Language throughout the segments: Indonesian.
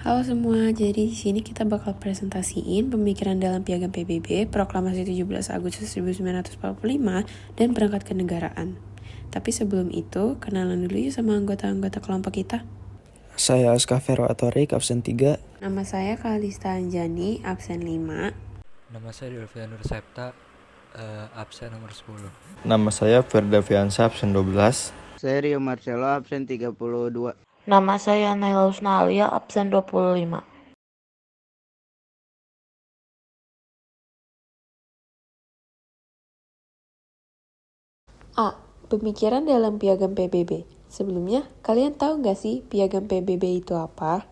Halo semua, jadi di sini kita bakal presentasiin pemikiran dalam Piagam PBB, Proklamasi 17 Agustus 1945, dan Berangkat Kenegaraan. Tapi sebelum itu, kenalan dulu yuk sama anggota-anggota kelompok kita. Saya Askavero Atorik, absen 3. Nama saya Kalista Anjani, absen 5. Nama saya Delvia Nur Septa, absen nomor 10. Nama saya Ferda Fiansa, absen 12. Saya Rio Marcelo, absen 32. Nama saya Naila Husnalia, absen 25. A. Pemikiran dalam Piagam PBB. Sebelumnya, kalian tahu nggak sih Piagam PBB itu apa?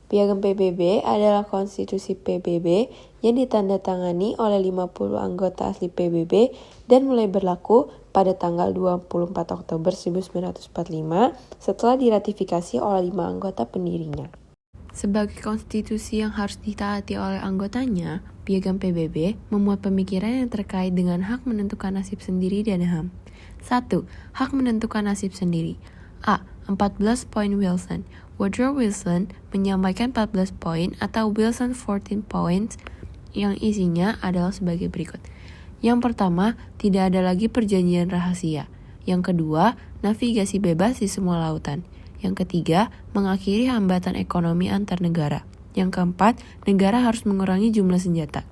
Piagam PBB adalah konstitusi PBB yang ditandatangani oleh 50 anggota asli PBB dan mulai berlaku pada tanggal 24 Oktober 1945 setelah diratifikasi oleh 5 anggota pendirinya. Sebagai konstitusi yang harus ditaati oleh anggotanya, Piagam PBB memuat pemikiran yang terkait dengan hak menentukan nasib sendiri dan HAM. 1. Hak menentukan nasib sendiri. A. 14 poin Wilson. Woodrow Wilson menyampaikan 14 poin atau Wilson 14 Points yang isinya adalah sebagai berikut. Yang pertama, tidak ada lagi perjanjian rahasia. Yang kedua, navigasi bebas di semua lautan. Yang ketiga, mengakhiri hambatan ekonomi antar negara. Yang keempat, negara harus mengurangi jumlah senjata.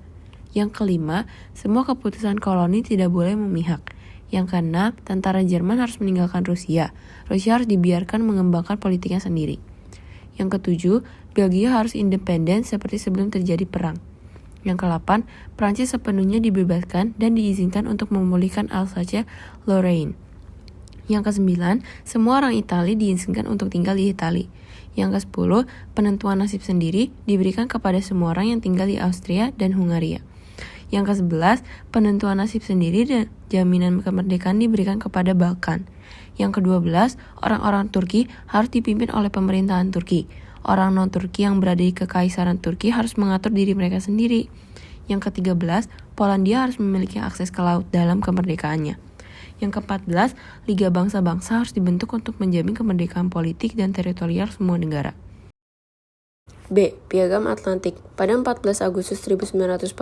Yang kelima, semua keputusan koloni tidak boleh memihak. Yang keenam, tentara Jerman harus meninggalkan Rusia. Rusia harus dibiarkan mengembangkan politiknya sendiri. Yang ketujuh, Belgia harus independen seperti sebelum terjadi perang. Yang kedelapan, Prancis sepenuhnya dibebaskan dan diizinkan untuk memulihkan Alsace-Lorraine. Yang kesembilan, semua orang Italia diizinkan untuk tinggal di Italia. Yang kesepuluh, penentuan nasib sendiri diberikan kepada semua orang yang tinggal di Austria dan Hungaria. Yang ke-11, penentuan nasib sendiri dan jaminan kemerdekaan diberikan kepada Balkan. Yang ke-12, orang-orang Turki harus dipimpin oleh pemerintahan Turki. Orang non-Turki yang berada di Kekaisaran Turki harus mengatur diri mereka sendiri. Yang ke-13, Polandia harus memiliki akses ke laut dalam kemerdekaannya. Yang ke-14, Liga Bangsa-Bangsa harus dibentuk untuk menjamin kemerdekaan politik dan teritorial semua negara. B. Piagam Atlantik. Pada 14 Agustus 1941,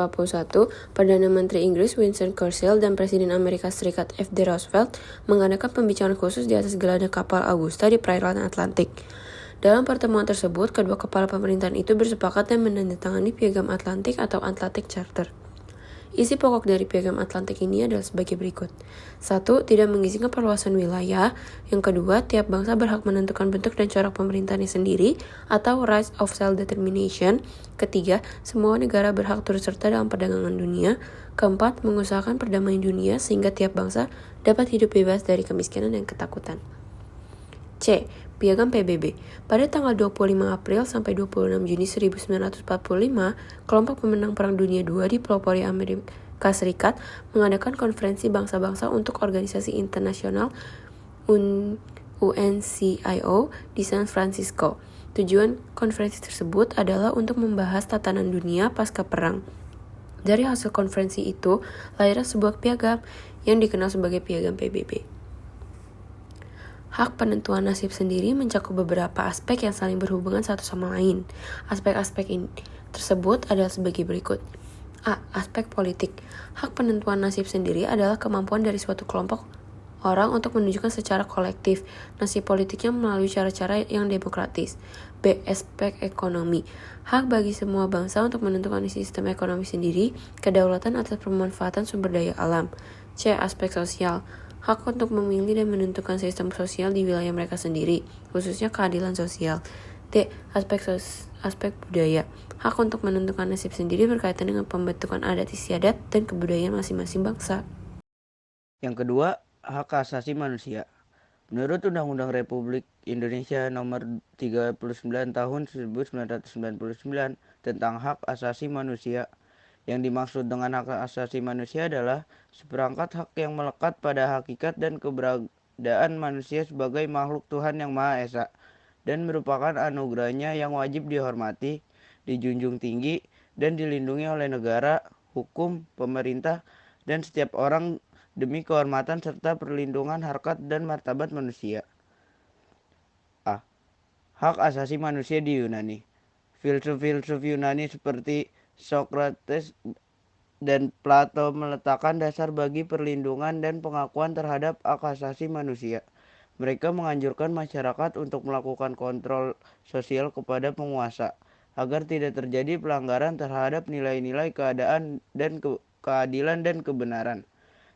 Perdana Menteri Inggris Winston Churchill dan Presiden Amerika Serikat F.D. Roosevelt mengadakan pembicaraan khusus di atas gelada kapal Augusta di perairan Atlantik. Dalam pertemuan tersebut, kedua kepala pemerintahan itu bersepakat dan menandatangani Piagam Atlantik atau Atlantic Charter. Isi pokok dari Piagam Atlantik ini adalah sebagai berikut. 1. Tidak mengizinkan perluasan wilayah. Yang kedua, tiap bangsa berhak menentukan bentuk dan corak pemerintahannya sendiri atau Right of Self-Determination. Ketiga, semua negara berhak turut serta dalam perdagangan dunia. Keempat, mengusahakan perdamaian dunia sehingga tiap bangsa dapat hidup bebas dari kemiskinan dan ketakutan. C. Piagam PBB. Pada tanggal 25 April sampai 26 Juni 1945, kelompok pemenang Perang Dunia II di pelopori Amerika Serikat mengadakan konferensi bangsa-bangsa untuk organisasi internasional UNCIO di San Francisco. Tujuan konferensi tersebut adalah untuk membahas tatanan dunia pasca perang. Dari hasil konferensi itu, lahirlah sebuah piagam yang dikenal sebagai Piagam PBB. Hak penentuan nasib sendiri mencakup beberapa aspek yang saling berhubungan satu sama lain. Aspek-aspek ini tersebut adalah sebagai berikut. A. Aspek politik. Hak penentuan nasib sendiri adalah kemampuan dari suatu kelompok orang untuk menunjukkan secara kolektif nasib politiknya melalui cara-cara yang demokratis. B. Aspek ekonomi. Hak bagi semua bangsa untuk menentukan sistem ekonomi sendiri, kedaulatan atas pemanfaatan sumber daya alam. C. Aspek sosial. Hak untuk memilih dan menentukan sistem sosial di wilayah mereka sendiri, khususnya keadilan sosial. D. Aspek budaya. Hak untuk menentukan nasib sendiri berkaitan dengan pembentukan adat istiadat dan kebudayaan masing-masing bangsa. Yang kedua, hak asasi manusia. Menurut Undang-Undang Republik Indonesia Nomor 39 Tahun 1999 tentang hak asasi manusia, yang dimaksud dengan hak asasi manusia adalah seperangkat hak yang melekat pada hakikat dan keberadaan manusia sebagai makhluk Tuhan yang Maha Esa dan merupakan anugerahnya yang wajib dihormati, dijunjung tinggi, dan dilindungi oleh negara, hukum, pemerintah, dan setiap orang demi kehormatan serta perlindungan harkat dan martabat manusia. A. Hak asasi manusia di Yunani. Filsuf-filsuf Yunani seperti Socrates dan Plato meletakkan dasar bagi perlindungan dan pengakuan terhadap hak asasi manusia. Mereka menganjurkan masyarakat untuk melakukan kontrol sosial kepada penguasa agar tidak terjadi pelanggaran terhadap nilai-nilai keadilan dan kebenaran.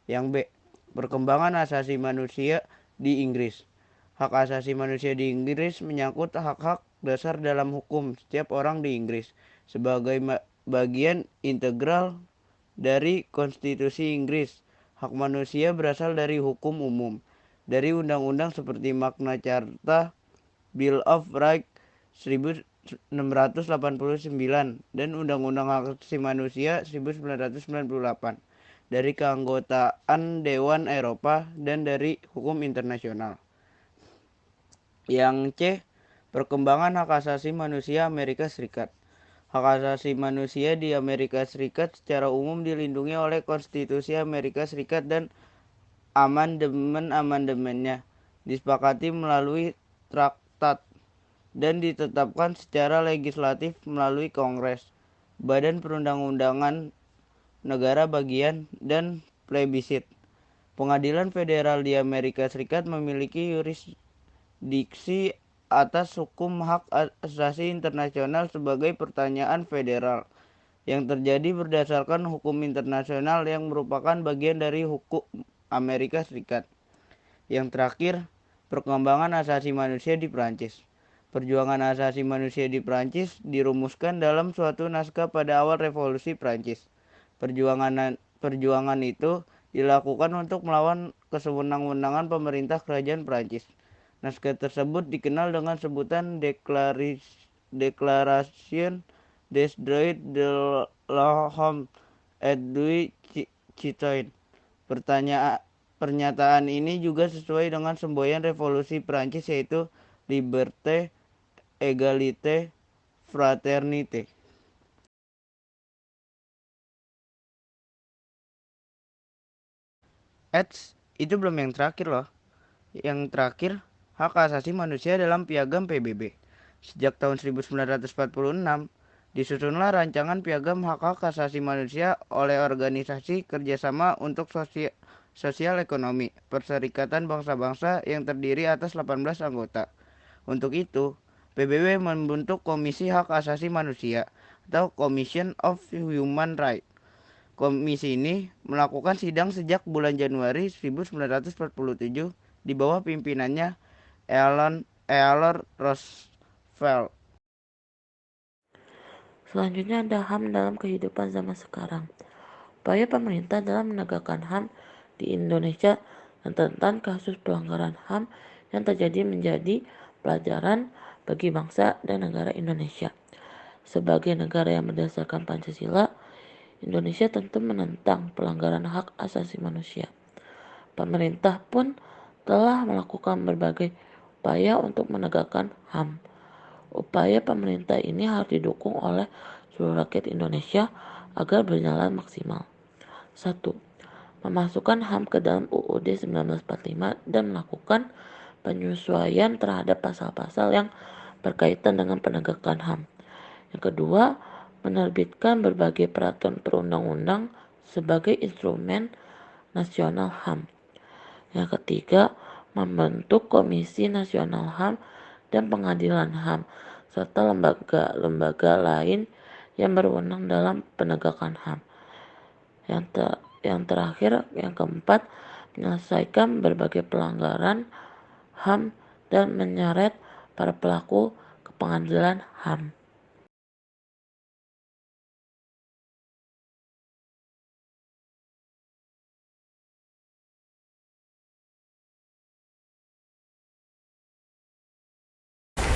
Yang B. Perkembangan asasi manusia di Inggris. Hak asasi manusia di Inggris menyangkut hak-hak dasar dalam hukum setiap orang di Inggris sebagai bagian integral dari konstitusi Inggris. Hak manusia berasal dari hukum umum, dari undang-undang seperti Magna Carta, Bill of Rights 1689, dan Undang-Undang Hak Asasi Manusia 1998, dari keanggotaan Dewan Eropa, dan dari hukum internasional. Yang C. Perkembangan hak asasi manusia Amerika Serikat. Hak asasi manusia di Amerika Serikat secara umum dilindungi oleh Konstitusi Amerika Serikat dan amandemen-amandemennya, disepakati melalui traktat, dan ditetapkan secara legislatif melalui Kongres, Badan Perundang-undangan Negara Bagian, dan plebissit. Pengadilan federal di Amerika Serikat memiliki yurisdiksi atas hukum hak asasi internasional sebagai pertanyaan federal yang terjadi berdasarkan hukum internasional yang merupakan bagian dari hukum Amerika Serikat. Yang terakhir, perkembangan asasi manusia di Prancis. Perjuangan asasi manusia di Prancis dirumuskan dalam suatu naskah pada awal revolusi Prancis. Perjuangan itu dilakukan untuk melawan kesewenang-wenangan pemerintah kerajaan Prancis. Naskah tersebut dikenal dengan sebutan Déclaration des droits de l'homme et du citoyen. Pernyataan ini juga sesuai dengan semboyan revolusi Prancis, yaitu Liberté, Égalité, Fraternité. Itu belum yang terakhir loh. Yang terakhir, hak asasi manusia dalam Piagam PBB. Sejak tahun 1946, disusunlah rancangan Piagam Hak-Hak Asasi Manusia oleh Organisasi Kerjasama untuk Sosial Ekonomi Perserikatan Bangsa-Bangsa yang terdiri atas 18 anggota. Untuk itu, PBB membentuk Komisi Hak Asasi Manusia atau Commission of Human Rights. Komisi ini melakukan sidang sejak bulan Januari 1947 di bawah pimpinannya Eleanor Roosevelt. Selanjutnya ada HAM dalam kehidupan zaman sekarang. Upaya pemerintah dalam menegakkan HAM di Indonesia dan tentang kasus pelanggaran HAM yang terjadi menjadi pelajaran bagi bangsa dan negara Indonesia. Sebagai negara yang berdasarkan Pancasila, Indonesia tentu menentang pelanggaran hak asasi manusia. Pemerintah pun telah melakukan berbagai upaya untuk menegakkan HAM. Upaya pemerintah ini harus didukung oleh seluruh rakyat Indonesia agar berjalan maksimal. 1. Memasukkan HAM ke dalam UUD 1945 dan melakukan penyesuaian terhadap pasal-pasal yang berkaitan dengan penegakan HAM. Yang kedua, menerbitkan berbagai peraturan perundang-undang sebagai instrumen nasional HAM. Yang ketiga, membentuk Komisi Nasional HAM dan Pengadilan HAM, serta lembaga-lembaga lain yang berwenang dalam penegakan HAM. Yang terakhir, yang keempat, menyelesaikan berbagai pelanggaran HAM dan menyeret para pelaku ke pengadilan HAM.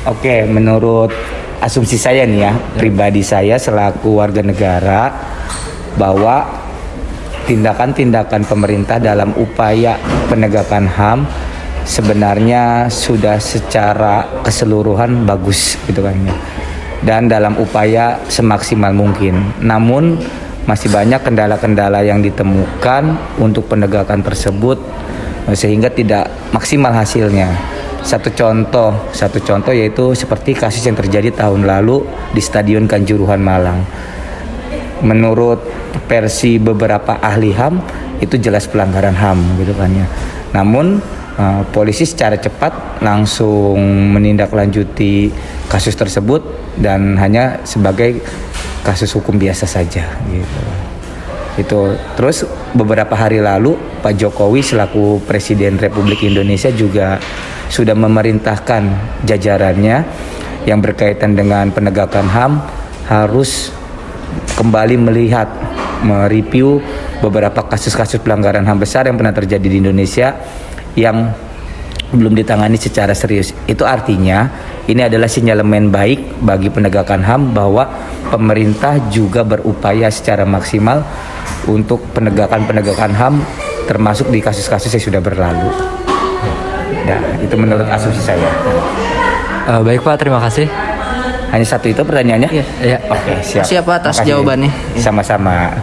Oke, menurut asumsi saya nih ya, pribadi saya selaku warga negara, bahwa tindakan-tindakan pemerintah dalam upaya penegakan HAM sebenarnya sudah secara keseluruhan bagus gitu kan ya. Dan dalam upaya semaksimal mungkin. Namun masih banyak kendala-kendala yang ditemukan untuk penegakan tersebut sehingga tidak maksimal hasilnya. Satu contoh yaitu seperti kasus yang terjadi tahun lalu di Stadion Kanjuruhan Malang. Menurut versi beberapa ahli HAM itu jelas pelanggaran HAM gitu kan ya. Namun polisi secara cepat langsung menindaklanjuti kasus tersebut dan hanya sebagai kasus hukum biasa saja gitu. Itu terus beberapa hari lalu Pak Jokowi selaku Presiden Republik Indonesia juga sudah memerintahkan jajarannya yang berkaitan dengan penegakan HAM harus kembali melihat, mereview beberapa kasus-kasus pelanggaran HAM besar yang pernah terjadi di Indonesia yang belum ditangani secara serius. Itu artinya ini adalah sinyalemen baik bagi penegakan HAM bahwa pemerintah juga berupaya secara maksimal untuk penegakan HAM termasuk di kasus-kasus yang sudah berlalu. Nah, itu menurut asumsi saya. Baik Pak, terima kasih. Hanya satu itu pertanyaannya? Iya. Oke, siap. Siapa atas Makasih. jawabannya? Sama-sama.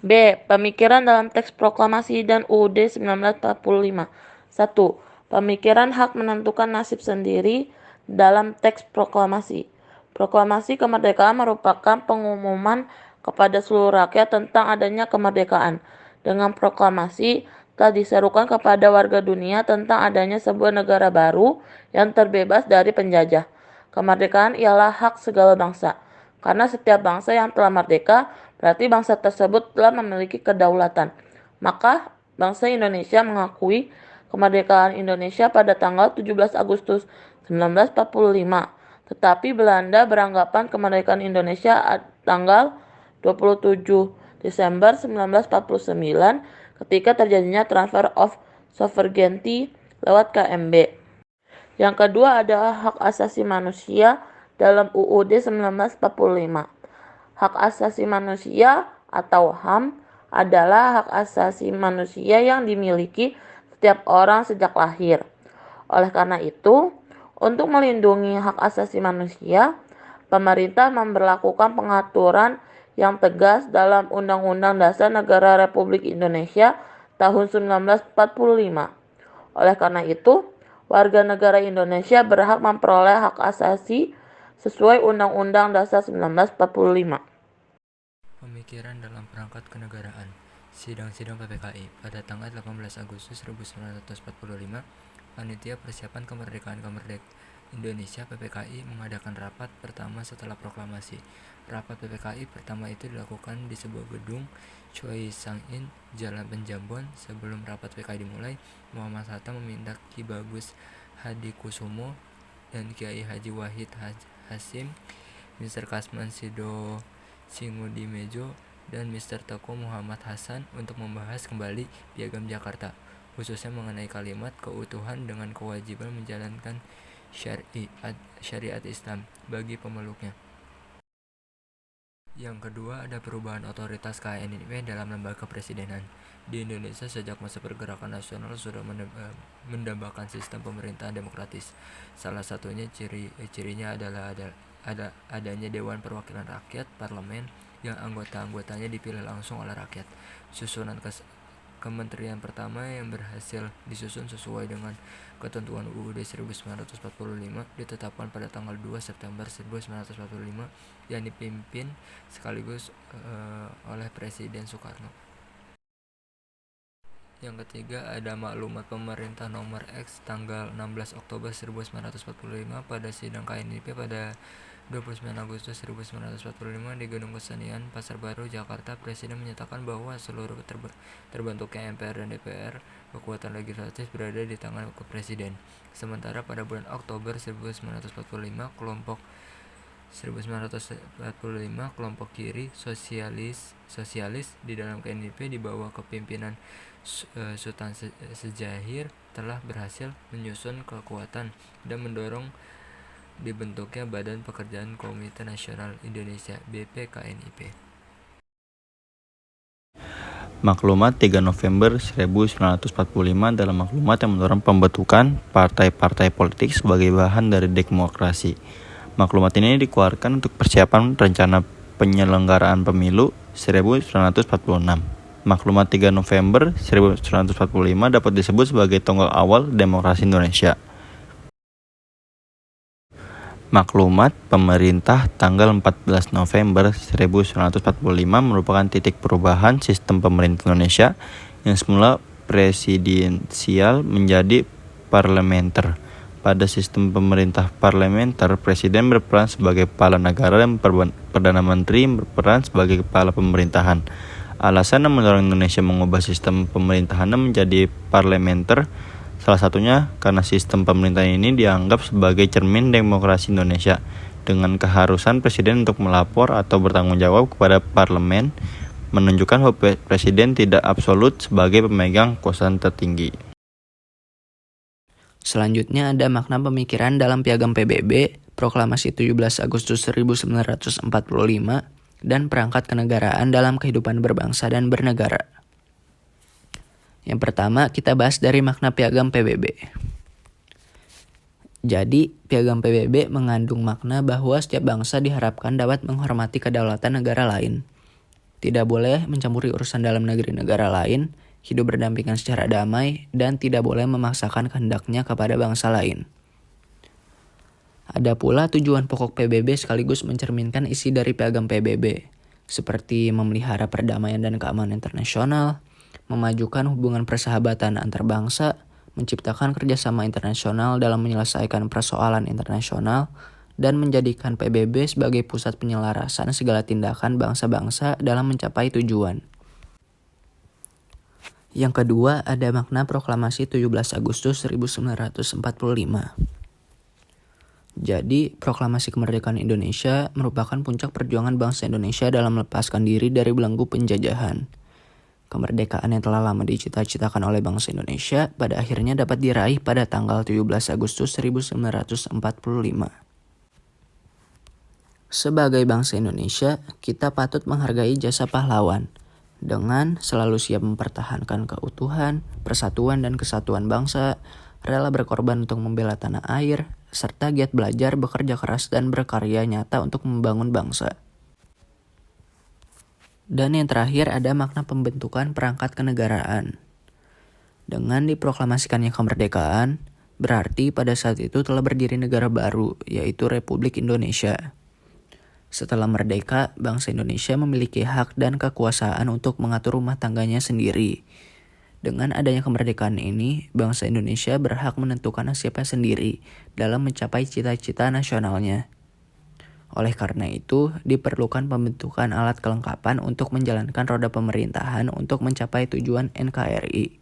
B. Pemikiran dalam teks proklamasi dan UUD 1945. 1. Pemikiran hak menentukan nasib sendiri dalam teks proklamasi. Proklamasi kemerdekaan merupakan pengumuman kepada seluruh rakyat tentang adanya kemerdekaan. Dengan proklamasi telah diserukan kepada warga dunia tentang adanya sebuah negara baru yang terbebas dari penjajah. Kemerdekaan ialah hak segala bangsa. Karena setiap bangsa yang telah merdeka, berarti bangsa tersebut telah memiliki kedaulatan. Maka bangsa Indonesia mengakui kemerdekaan Indonesia pada tanggal 17 Agustus 1945. Tetapi Belanda beranggapan kemerdekaan Indonesia tanggal 27 Desember 1949 ketika terjadinya transfer of sovereignty lewat KMB. Yang kedua adalah hak asasi manusia dalam UUD 1945. Hak asasi manusia atau HAM adalah hak asasi manusia yang dimiliki setiap orang sejak lahir. Oleh karena itu, untuk melindungi hak asasi manusia, pemerintah memberlakukan pengaturan yang tegas dalam Undang-Undang Dasar Negara Republik Indonesia tahun 1945. Oleh karena itu, warga negara Indonesia berhak memperoleh hak asasi sesuai Undang-Undang Dasar 1945. Pemikiran dalam perangkat kenegaraan. Sidang-sidang PPKI pada tanggal 18 Agustus 1945, Panitia Persiapan Kemerdekaan Indonesia PPKI mengadakan rapat pertama setelah proklamasi. Rapat PPKI pertama itu dilakukan di sebuah gedung Choi Sang-in, Jalan Penjambon. Sebelum rapat PPKI dimulai, Muhammad Hatta meminta Ki Bagus Hadikusumo dan Kiai Haji Wahid Hasim, Mr. Kasman Sido Singudimejo, dan Mr. Teguh Muhammad Hasan untuk membahas kembali Piagam Jakarta, khususnya mengenai kalimat keutuhan dengan kewajiban menjalankan syariat Islam bagi pemeluknya. Yang kedua ada perubahan otoritas KNIP dalam lembaga kepresidenan. Di Indonesia sejak masa pergerakan nasional sudah mendambakan sistem pemerintahan demokratis. Salah satunya cirinya adalah adanya Dewan Perwakilan Rakyat, parlemen, yang anggota-anggotanya dipilih langsung oleh rakyat. Susunan kementerian pertama yang berhasil disusun sesuai dengan ketentuan UUD 1945 ditetapkan pada tanggal 2 September 1945 yang dipimpin sekaligus oleh Presiden Soekarno. Yang ketiga ada maklumat pemerintah nomor X tanggal 16 Oktober 1945 pada sidang KNIP pada 29 Agustus 1945 di Gedung Kesenian Pasar Baru, Jakarta. Presiden menyatakan bahwa seluruh terbentuknya MPR dan DPR, kekuatan legislatif, berada di tangan Presiden. Sementara pada bulan Oktober 1945 kelompok kiri sosialis di dalam KNIP di bawah kepemimpinan Sultan Syahrir telah berhasil menyusun kekuatan dan mendorong dibentuknya Badan Pekerjaan Komite Nasional Indonesia (BPKNIP). Maklumat 3 November 1945 adalah maklumat yang mendorong pembentukan partai-partai politik sebagai bahan dari demokrasi. Maklumat ini dikeluarkan untuk persiapan rencana penyelenggaraan pemilu 1946. Maklumat 3 November 1945 dapat disebut sebagai tonggak awal demokrasi Indonesia. Maklumat pemerintah tanggal 14 November 1945 merupakan titik perubahan sistem pemerintah Indonesia yang semula presidensial menjadi parlementer. Pada sistem pemerintah parlementer, presiden berperan sebagai kepala negara dan perdana menteri berperan sebagai kepala pemerintahan. Alasan yang mendorong Indonesia mengubah sistem pemerintahannya menjadi parlementer salah satunya karena sistem pemerintahan ini dianggap sebagai cermin demokrasi Indonesia dengan keharusan presiden untuk melapor atau bertanggung jawab kepada parlemen, menunjukkan bahwa presiden tidak absolut sebagai pemegang kekuasaan tertinggi. Selanjutnya ada makna pemikiran dalam Piagam PBB, Proklamasi 17 Agustus 1945, dan perangkat kenegaraan dalam kehidupan berbangsa dan bernegara. Yang pertama, kita bahas dari makna Piagam PBB. Jadi, Piagam PBB mengandung makna bahwa setiap bangsa diharapkan dapat menghormati kedaulatan negara lain, tidak boleh mencampuri urusan dalam negeri negara lain, hidup berdampingan secara damai, dan tidak boleh memaksakan kehendaknya kepada bangsa lain. Ada pula tujuan pokok PBB sekaligus mencerminkan isi dari Piagam PBB, seperti memelihara perdamaian dan keamanan internasional, memajukan hubungan persahabatan antar bangsa, menciptakan kerjasama internasional dalam menyelesaikan persoalan internasional, dan menjadikan PBB sebagai pusat penyelarasan segala tindakan bangsa-bangsa dalam mencapai tujuan. Yang kedua, ada makna Proklamasi 17 Agustus 1945. Jadi, Proklamasi Kemerdekaan Indonesia merupakan puncak perjuangan bangsa Indonesia dalam melepaskan diri dari belenggu penjajahan. Kemerdekaan yang telah lama dicita-citakan oleh bangsa Indonesia pada akhirnya dapat diraih pada tanggal 17 Agustus 1945. Sebagai bangsa Indonesia, kita patut menghargai jasa pahlawan dengan selalu siap mempertahankan keutuhan, persatuan dan kesatuan bangsa, rela berkorban untuk membela tanah air, serta giat belajar, bekerja keras, dan berkarya nyata untuk membangun bangsa. Dan yang terakhir ada makna pembentukan perangkat kenegaraan. Dengan diproklamasikannya kemerdekaan, berarti pada saat itu telah berdiri negara baru, yaitu Republik Indonesia. Setelah merdeka, bangsa Indonesia memiliki hak dan kekuasaan untuk mengatur rumah tangganya sendiri. Dengan adanya kemerdekaan ini, bangsa Indonesia berhak menentukan nasibnya sendiri dalam mencapai cita-cita nasionalnya. Oleh karena itu, diperlukan pembentukan alat kelengkapan untuk menjalankan roda pemerintahan untuk mencapai tujuan NKRI,